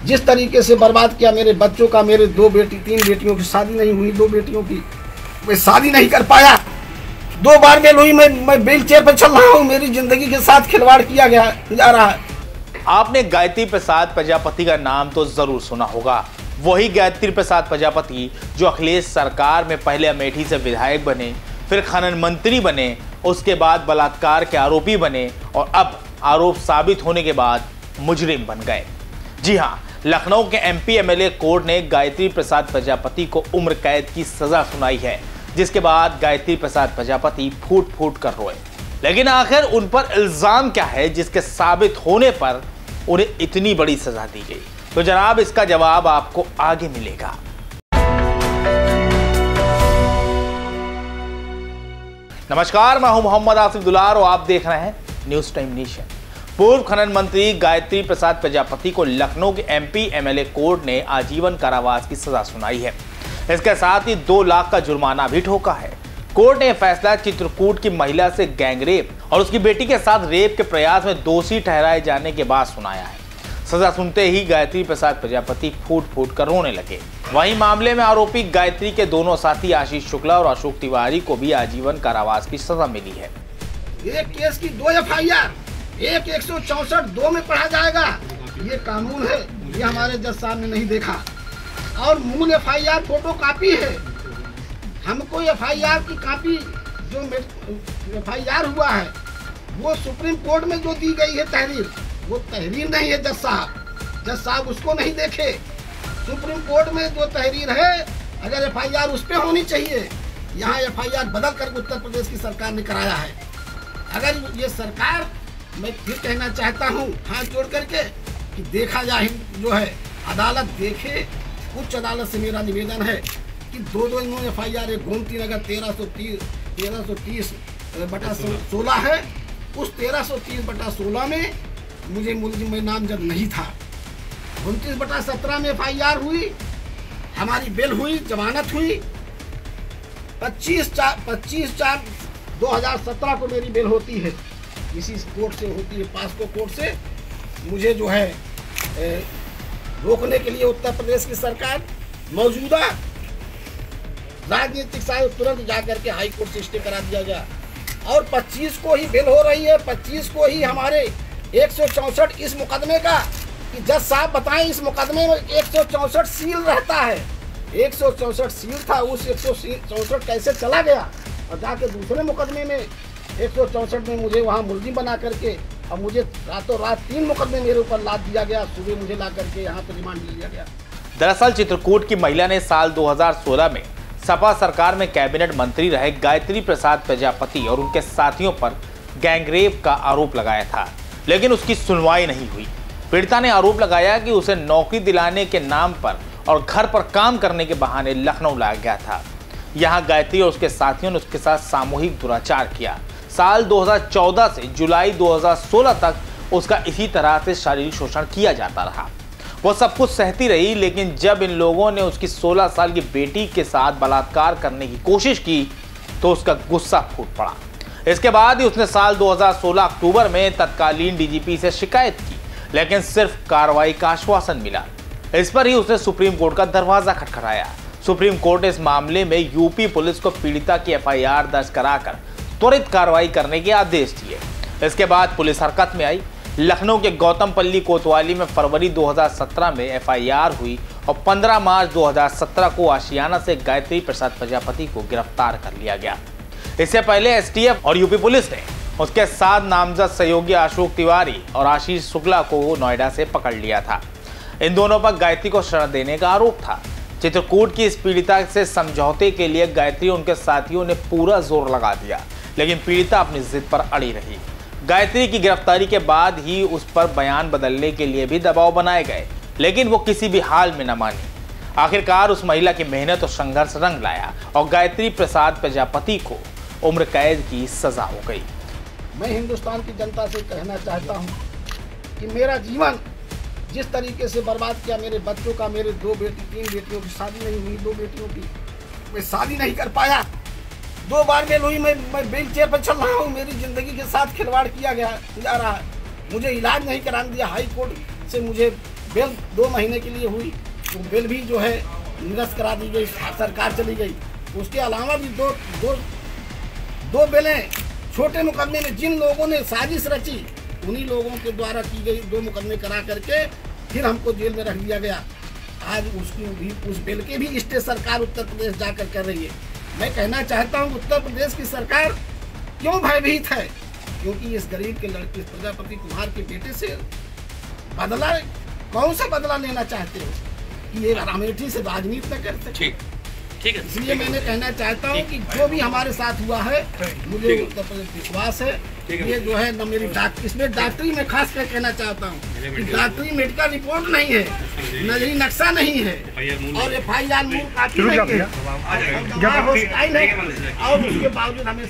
जिस तरीके से बर्बाद किया मेरे बच्चों का, मेरे 2 बेटी 3 बेटियों की शादी नहीं हुई, 2 बेटियों की मैं शादी नहीं कर पाया, 2 बार बेल हुई, मैं व्हील चेयर पर चल रहा हूँ, मेरी जिंदगी के साथ खिलवाड़ किया गया जा रहा है। आपने गायत्री प्रसाद प्रजापति का नाम तो जरूर सुना होगा। वही गायत्री प्रसाद प्रजापति जो अखिलेश सरकार में पहले अमेठी से विधायक बने, फिर खनन मंत्री बने, उसके बाद बलात्कार के आरोपी बने और अब आरोप साबित होने के बाद मुजरिम बन गए। जी हाँ, लखनऊ के एमपी एमएलए कोर्ट ने गायत्री प्रसाद प्रजापति को उम्र कैद की सजा सुनाई है, जिसके बाद गायत्री प्रसाद प्रजापति फूट फूट कर रोए। लेकिन आखिर उन पर इल्जाम क्या है जिसके साबित होने पर उन्हें इतनी बड़ी सजा दी गई? तो जनाब, इसका जवाब आपको आगे मिलेगा। नमस्कार, मैं हूं मोहम्मद आसिफ दुलार और आप देख रहे हैं न्यूज टाइम नेशन। पूर्व खनन मंत्री गायत्री प्रसाद प्रजापति को लखनऊ के एमपी एमएलए कोर्ट ने आजीवन कारावास की सजा सुनाई है। इसके साथ ही 2 लाख का जुर्माना भी ठोका है। कोर्ट ने फैसला चित्रकूट की महिला से गैंगरेप और उसकी बेटी के साथ रेप के प्रयास में दोषी ठहराए जाने के बाद सुनाया है। सजा सुनते ही गायत्री प्रसाद प्रजापति फूट फूट कर रोने लगे। वहीं मामले में आरोपी गायत्री के दोनों साथी आशीष शुक्ला और अशोक तिवारी को भी आजीवन कारावास की सजा मिली है। एक केस की 2 एफआईआर, एक 164(2) में पढ़ा जाएगा, ये कानून है, ये हमारे जज साहब ने नहीं देखा। और मूल एफआईआर फोटो कॉपी है, हमको एफआईआर की कॉपी जो एफआईआर हुआ है वो सुप्रीम कोर्ट में जो दी गई है तहरीर, वो तहरीर नहीं है जज साहब उसको नहीं देखे। सुप्रीम कोर्ट में जो तहरीर है, अगर एफआईआर उस पर होनी चाहिए, यहाँ एफआईआर बदल कर उत्तर प्रदेश की सरकार ने कराया है। अगर ये सरकार, मैं फिर कहना चाहता हूँ हाथ जोड़ करके कि देखा जाए, जो है अदालत देखे। उच्च अदालत से मेरा निवेदन है कि 2 इन्होंने एफआईआर, एक गोमती नगर 1330/16 है, उस 1330/16 में मुझे मुलजिम में नामजद नहीं था। 29/17 में एफआईआर हुई, हमारी बेल हुई, जमानत हुई। 25/4/2017 को मेरी बेल होती है, इसी कोर्ट से होती है, पास्को कोर्ट से। मुझे जो है रोकने के लिए उत्तर प्रदेश की सरकार, मौजूदा राजनीतिक साहब तुरंत जाकर के हाई कोर्ट से स्टे करा दिया गया और 25 को ही बेल हो रही है। 25 को ही हमारे 164 इस मुकदमे का, कि जज साहब बताएं, इस मुकदमे में 164 सील रहता है, 164 सील था, उस 164 कैसे चला गया और जाके दूसरे मुकदमे में 164 में मुझे वहाँ मुलजिम बना करके, और मुझे रातों रात 3 मुकदमे मेरे ऊपर लाद दिया गया। सुबह मुझे ला करके यहाँ पर रिमांड लिया गया। दरअसल चित्रकूट की महिला ने साल 2016 में सपा सरकार में कैबिनेट मंत्री रहे गायत्री प्रसाद प्रजापति और उनके साथियों पर गैंगरेप का आरोप लगाया था, लेकिन उसकी सुनवाई नहीं हुई। पीड़िता ने आरोप लगाया कि उसे नौकरी दिलाने के नाम पर और घर पर काम करने के बहाने लखनऊ लाया गया था। यहाँ गायत्री और उसके साथियों ने उसके साथ सामूहिक दुराचार किया। साल 2014 से जुलाई 2016 तक उसका इसी तरह से शारीरिक शोषण किया जाता रहा। वो सब कुछ सहती रही, लेकिन जब इन लोगों ने उसकी 16 साल की बेटी के साथ बलात्कार करने की कोशिश की तो उसका गुस्सा फूट पड़ा। इसके बाद ही उसने साल 2016 अक्टूबर में तत्कालीन डीजीपी से शिकायत की, लेकिन सिर्फ कार्रवाई का आश्वासन मिला। इस पर ही उसने सुप्रीम कोर्ट का दरवाजा खटखटाया। सुप्रीम कोर्ट ने इस मामले में यूपी पुलिस को पीड़िता की एफआईआर दर्ज कराकर त्वरित कार्रवाई करने के आदेश दिए। इसके बाद पुलिस हरकत में आई। लखनऊ के गौतमपल्ली कोतवाली में फरवरी 2017 में एफआईआर हुई और 15 मार्च 2017 को आशियाना से गायत्री प्रसाद प्रजापति को गिरफ्तार कर लिया गया। इससे पहले एसटीएफ और यूपी पुलिस ने उसके साथ नामजद सहयोगी अशोक तिवारी और आशीष शुक्ला को नोएडा से पकड़ लिया था। इन दोनों पर गायत्री को शरण देने का आरोप था। चित्रकूट की इस पीड़िता से समझौते के लिए गायत्री और उनके साथियों ने पूरा जोर लगा दिया, लेकिन पीड़िता अपनी जिद पर अड़ी रही। गायत्री की गिरफ्तारी के बाद ही उस पर बयान बदलने के लिए भी दबाव बनाए गए, लेकिन वो किसी भी हाल में न मानी। आखिरकार उस महिला की मेहनत और संघर्ष रंग लाया और गायत्री प्रसाद प्रजापति को उम्र कैद की सजा हो गई। मैं हिंदुस्तान की जनता से कहना चाहता हूँ कि मेरा जीवन जिस तरीके से बर्बाद किया, मेरे बच्चों का, मेरे 2 बेटी 3 बेटियों की शादी नहीं हुई, 2 बेटियों की मैं शादी नहीं कर पाया, 2 बार बेल हुई, मैं व्हील चेयर पर चल रहा हूँ, मेरी ज़िंदगी के साथ खिलवाड़ किया जा रहा है। मुझे इलाज नहीं कराने दिया, हाई कोर्ट से मुझे बेल 2 महीने के लिए हुई, तो बेल भी जो है निरस्त करा दी गई, सरकार चली गई। उसके अलावा भी दो बेलें छोटे मुकदमे में जिन लोगों ने साजिश रची उन्हीं लोगों के द्वारा की गई 2 मुकदमे करा करके फिर हमको जेल में रख दिया गया। आज उस बेल के भी स्टे सरकार उत्तर प्रदेश जाकर कर रही है। मैं कहना चाहता हूँ उत्तर प्रदेश की सरकार क्यों भयभीत है, क्योंकि इस गरीब के लड़के प्रजापति कुमार के बेटे से बदला, कौन सा बदला लेना चाहते हो कि ये अमेठी से राजनीति न कर सके। ठीक है, इसलिए मैंने कहना चाहता हूँ कि जो भी हमारे साथ हुआ है, मुझे उत्तर प्रदेश विश्वास है ये जो है न मेरी इसमें डॉक्टरी में खास कर कहना चाहता हूँ कि डॉक्टरी मेडिकल रिपोर्ट नहीं है, नजरी नक्शा नहीं है और FIR मूल काफी नहीं है और उसके बावजूद हमें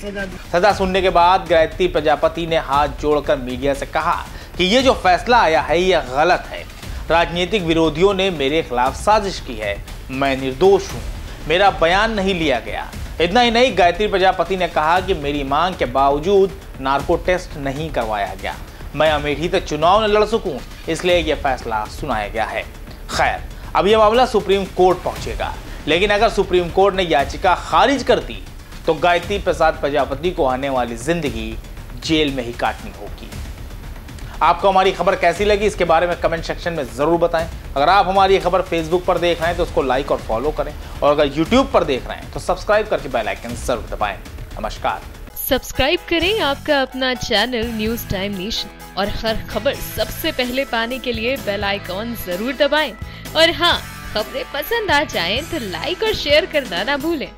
सजा सुनने के बाद गायत्री प्रजापति ने हाथ जोड़कर मीडिया से कहा कि ये जो फैसला आया है यह गलत है। राजनीतिक विरोधियों ने मेरे खिलाफ साजिश की है, मैं निर्दोष हूँ, मेरा बयान नहीं लिया गया। इतना ही नहीं, गायत्री प्रजापति ने कहा कि मेरी मांग के बावजूद नार्को टेस्ट नहीं करवाया गया, मैं अमेठी तक चुनाव न लड़ सकूं, इसलिए यह फैसला सुनाया गया है। खैर, अब यह मामला सुप्रीम कोर्ट पहुंचेगा, लेकिन अगर सुप्रीम कोर्ट ने याचिका खारिज कर दी तो गायत्री प्रसाद प्रजापति को आने वाली जिंदगी जेल में ही काटनी होगी। आपको हमारी खबर कैसी लगी इसके बारे में कमेंट सेक्शन में जरूर बताएं। अगर आप हमारी खबर फेसबुक पर देख रहे हैं तो उसको लाइक और फॉलो करें, और अगर यूट्यूब पर देख रहे हैं तो सब्सक्राइब करके बेल आइकन जरूर दबाएं। नमस्कार। सब्सक्राइब करें आपका अपना चैनल न्यूज टाइम नेशन, और हर खबर सबसे पहले पाने के लिए बेल आइकॉन जरूर दबाएं। और हाँ, खबरें पसंद आ जाएं तो लाइक और शेयर करना ना भूलें।